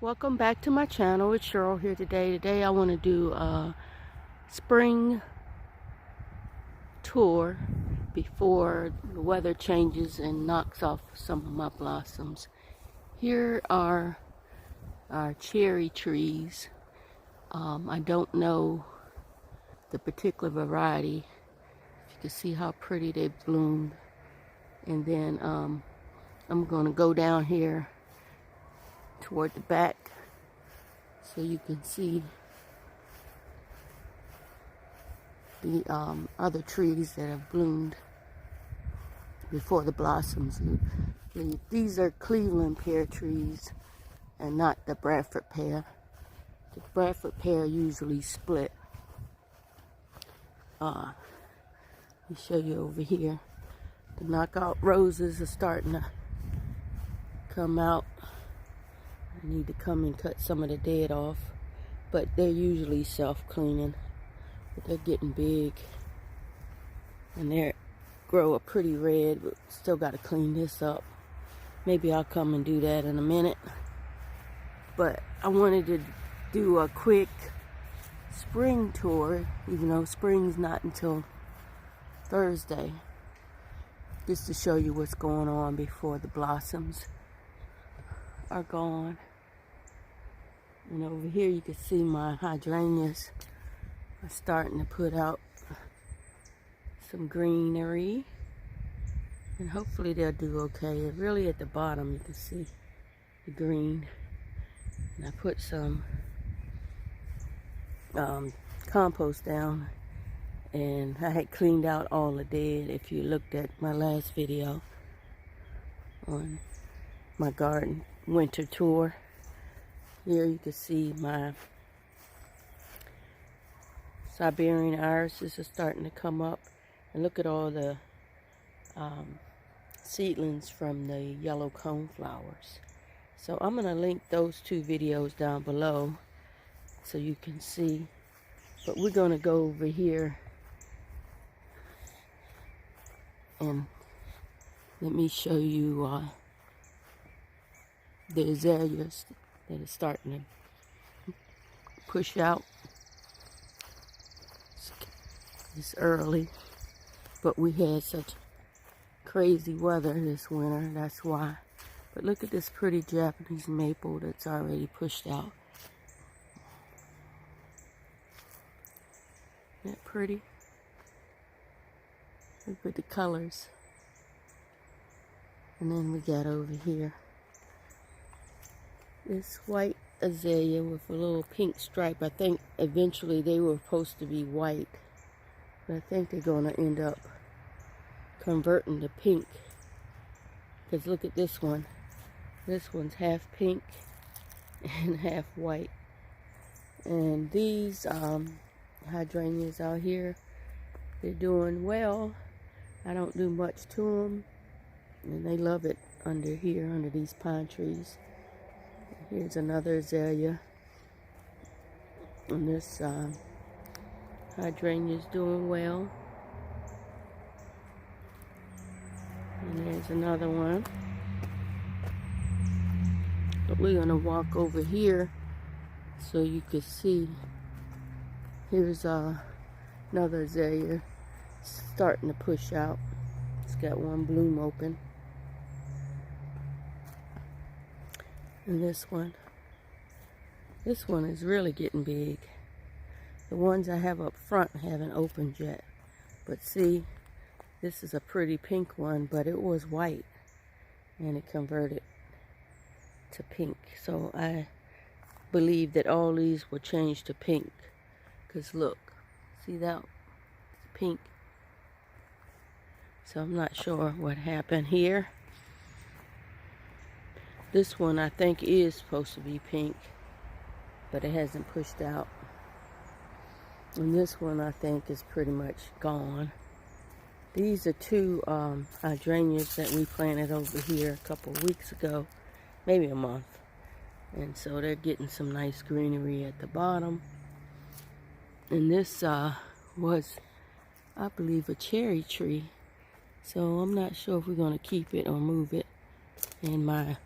Welcome back to my channel. It's Cheryl here today. Today I want to do a spring tour before the weather changes and knocks off some of my blossoms. Here are our cherry trees. I don't know the particular variety. You can see how pretty they bloomed. And then I'm going to go down here toward the back so you can see the other trees that have bloomed before the blossoms leave. These are Cleveland pear trees and not the Bradford pear. The Bradford pear usually split. Let me show you over here. The knockout roses are starting to come out. I need to come and cut some of the dead off, but they're usually self-cleaning. But they're getting big, and they grow a pretty red, but still got to clean this up. Maybe I'll come and do that in a minute. But I wanted to do a quick spring tour, even though spring's not until Thursday, just to show you what's going on before the blossoms are gone. And over here you can see my hydrangeas are starting to put out some greenery, and hopefully they'll do okay. Really at the bottom you can see the green, and I put some compost down, and I had cleaned out all the dead. If you looked at my last video on my garden winter tour, here you can see my Siberian irises are starting to come up, and look at all the seedlings from the yellow coneflowers. So I'm going to link those two videos down below so you can see. But we're going to go over here and let me show you the azaleas that are starting to push out. It's early, but we had such crazy weather this winter, that's why. But look at this pretty Japanese maple that's already pushed out. Isn't that pretty? Look at the colors. And then we got over here this white azalea with a little pink stripe. I think eventually they were supposed to be white, but I think they're going to end up converting to pink. Because look at this one. This one's half pink and half white. And these hydrangeas out here, they're doing well. I don't do much to them, and they love it under here, under these pine trees. Here's another azalea, and this hydrangea is doing well. And there's another one. But we're going to walk over here so you can see. Here's another azalea starting to push out. It's got one bloom open. And this one is really getting big. The ones I have up front haven't opened yet. But see, this is a pretty pink one, but it was white and it converted to pink. So I believe that all these will change to pink. Because look, see that? It's pink. So I'm not sure what happened here. This one I think is supposed to be pink, but it hasn't pushed out. And this one I think is pretty much gone. These are two hydrangeas that we planted over here a couple of weeks ago, maybe a month. And so they're getting some nice greenery at the bottom. And this was, I believe, a cherry tree. So I'm not sure if we're going to keep it or move it. And my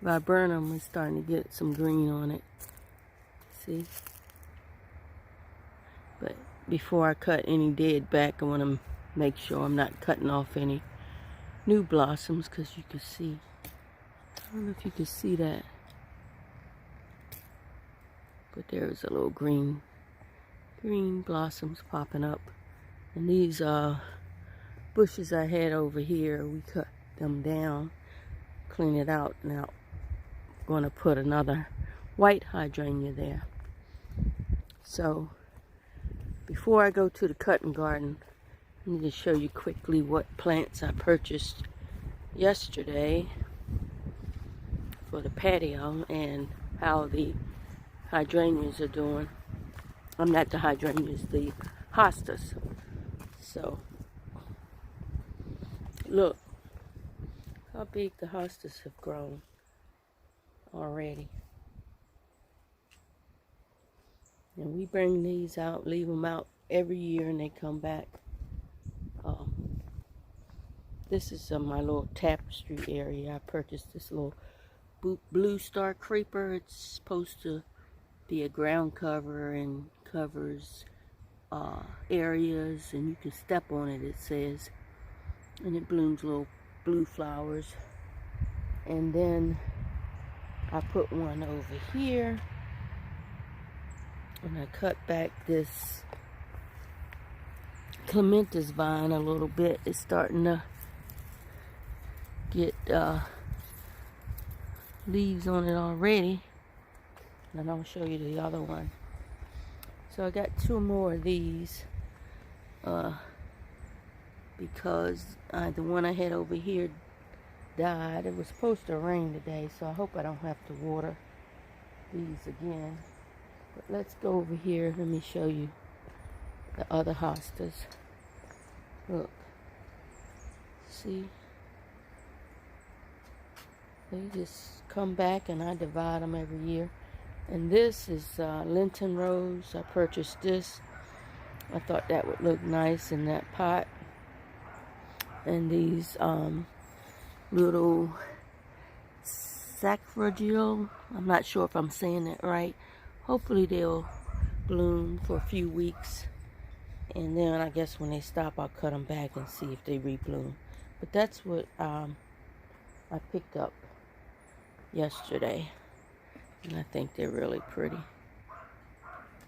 viburnum is starting to get some green on it. See? But before I cut any dead back, I want to make sure I'm not cutting off any new blossoms, because you can see, I don't know if you can see that, but there's a little green blossoms popping up. And these bushes I had over here, we cut them down, clean it out. Now I'm going to put another white hydrangea there. So before I go to the cutting garden, I need to show you quickly what plants I purchased yesterday for the patio and how the hydrangeas are doing. I'm not the hydrangeas, the hostas. So look how big the hostas have grown already. And we bring these out, leave them out every year, and they come back. This is my little tapestry area. I purchased this little blue star creeper. It's supposed to be a ground cover and covers areas, and you can step on it, it says. And it blooms little blue flowers. And then I put one over here. And I cut back this clematis vine a little bit. It's starting to get leaves on it already. And I'll show you the other one. So I got two more of these because the one I had over here died. It was supposed to rain today, so I hope I don't have to water these again. But let's go over here. Let me show you the other hostas. Look. See? They just come back, and I divide them every year. And this is Lenten rose. I purchased this. I thought that would look nice in that pot. And these little sacragil. I'm not sure if I'm saying that right. Hopefully they'll bloom for a few weeks. And then I guess when they stop, I'll cut them back and see if they rebloom. But that's what I picked up yesterday. And I think they're really pretty.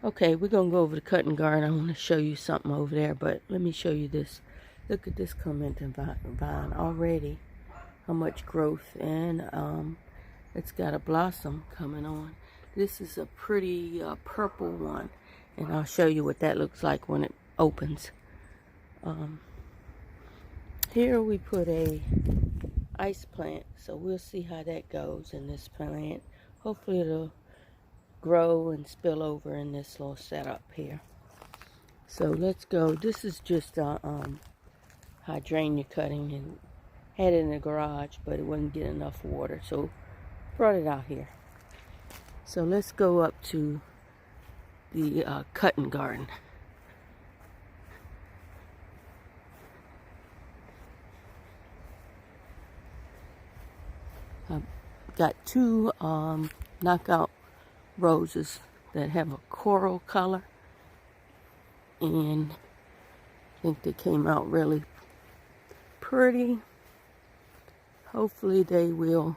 Okay, we're going to go over the cutting garden. I want to show you something over there. But let me show you this. Look at this clematis vine already. How much growth. And it's got a blossom coming on. This is a pretty purple one. And I'll show you what that looks like when it opens. Here we put a ice plant. So we'll see how that goes in this plant. Hopefully it'll grow and spill over in this little setup here. So let's go. This is just hydrangea cutting, and had it in the garage, but it wouldn't get enough water, so brought it out here. So let's go up to the cutting garden. I've got two knockout roses that have a coral color, and I think they came out really pretty. Hopefully they will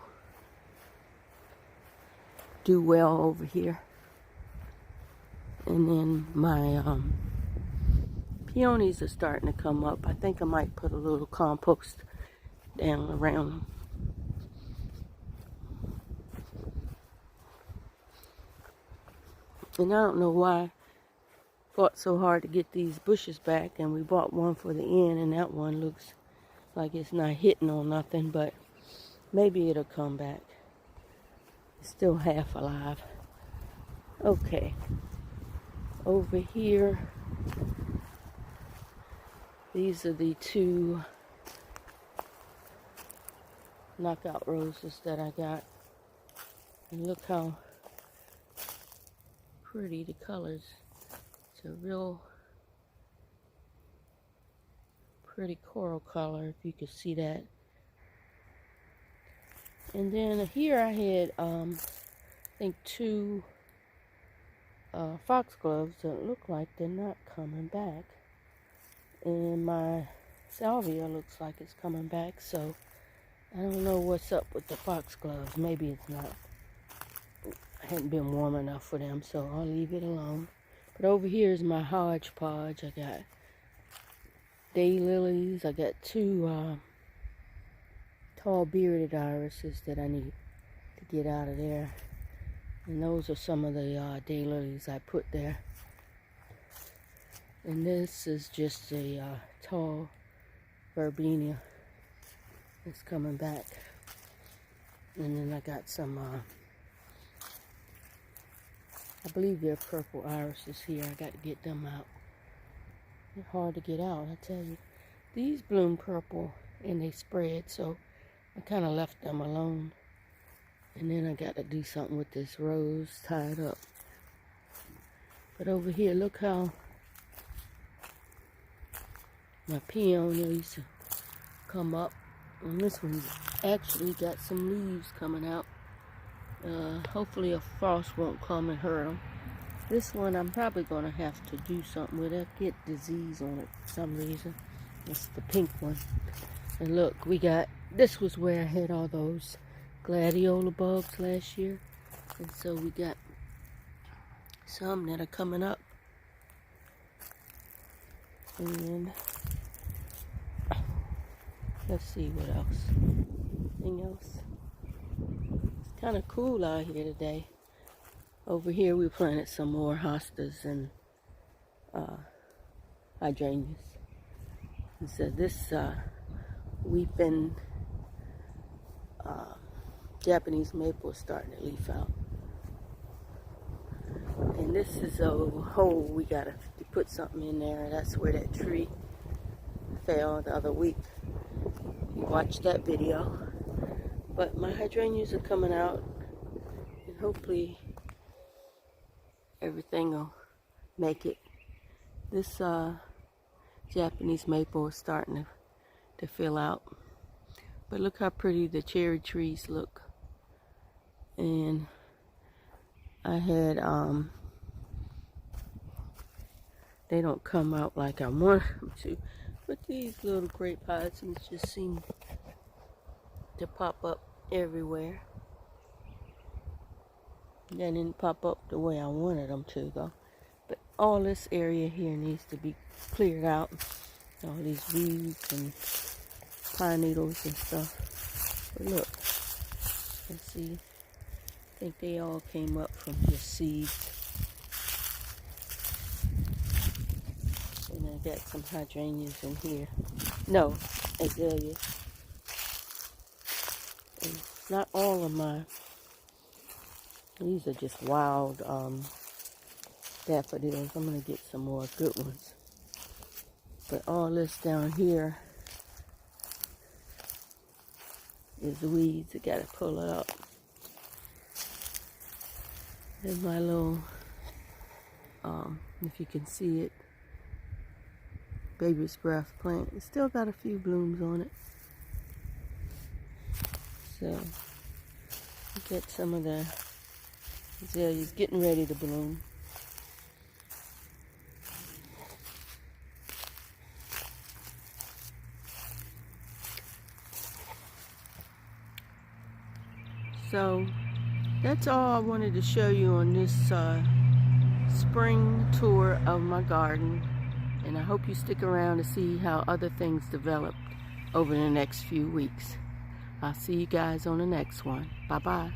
do well over here. And then my peonies are starting to come up. I think I might put a little compost down around them. And I don't know why I fought so hard to get these bushes back, and we bought one for the end, and that one looks like it's not hitting on nothing, but maybe it'll come back. It's still half alive. Okay. Over here, these are the two knockout roses that I got. And look how pretty the colors. It's a real pretty coral color, if you can see that. And then here I had, I think 2 foxgloves that look like they're not coming back. And my salvia looks like it's coming back, so I don't know what's up with the foxgloves. Maybe it's not, it hadn't been warm enough for them, so I'll leave it alone. But over here is my hodgepodge. I got daylilies. I got 2 tall bearded irises that I need to get out of there. And those are some of the daylilies I put there. And this is just a tall verbena that's coming back. And then I got some, I believe they're purple irises here. I got to get them out. They're hard to get out, I tell you. These bloom purple and they spread, so I kind of left them alone. And then I got to do something with this rose tied up. But over here, look how my peonies come up. And this one actually got some leaves coming out. Hopefully a frost won't come and hurt them. This one I'm probably going to have to do something with it. Get disease on it for some reason. It's the pink one. And look, we got, this was where I had all those gladiola bugs last year. And so we got some that are coming up. And let's see what else. Anything else? It's kind of cool out here today. Over here we planted some more hostas and hydrangeas. And so this weeping Japanese maple is starting to leaf out. And this is a hole we gotta put something in there. That's where that tree fell the other week. You watched that video. But my hydrangeas are coming out, and hopefully everything will make it. This Japanese maple is starting to fill out. But look how pretty the cherry trees look. And I had, they don't come out like I want them to. But these little grape hyacinths just seem to pop up everywhere. They didn't pop up the way I wanted them to, though. But all this area here needs to be cleared out. All these weeds and pine needles and stuff. But look, let's see. I think they all came up from just seeds. And I got some hydrangeas in here. No, azaleas. And not all of my, these are just wild daffodils. I'm going to get some more good ones. But all this down here is weeds. I got to pull it up. There's my little, if you can see it, baby's breath plant. It's still got a few blooms on it. So, get some of the azaleas getting ready to bloom. So, that's all I wanted to show you on this spring tour of my garden. And I hope you stick around to see how other things develop over the next few weeks. I'll see you guys on the next one. Bye-bye.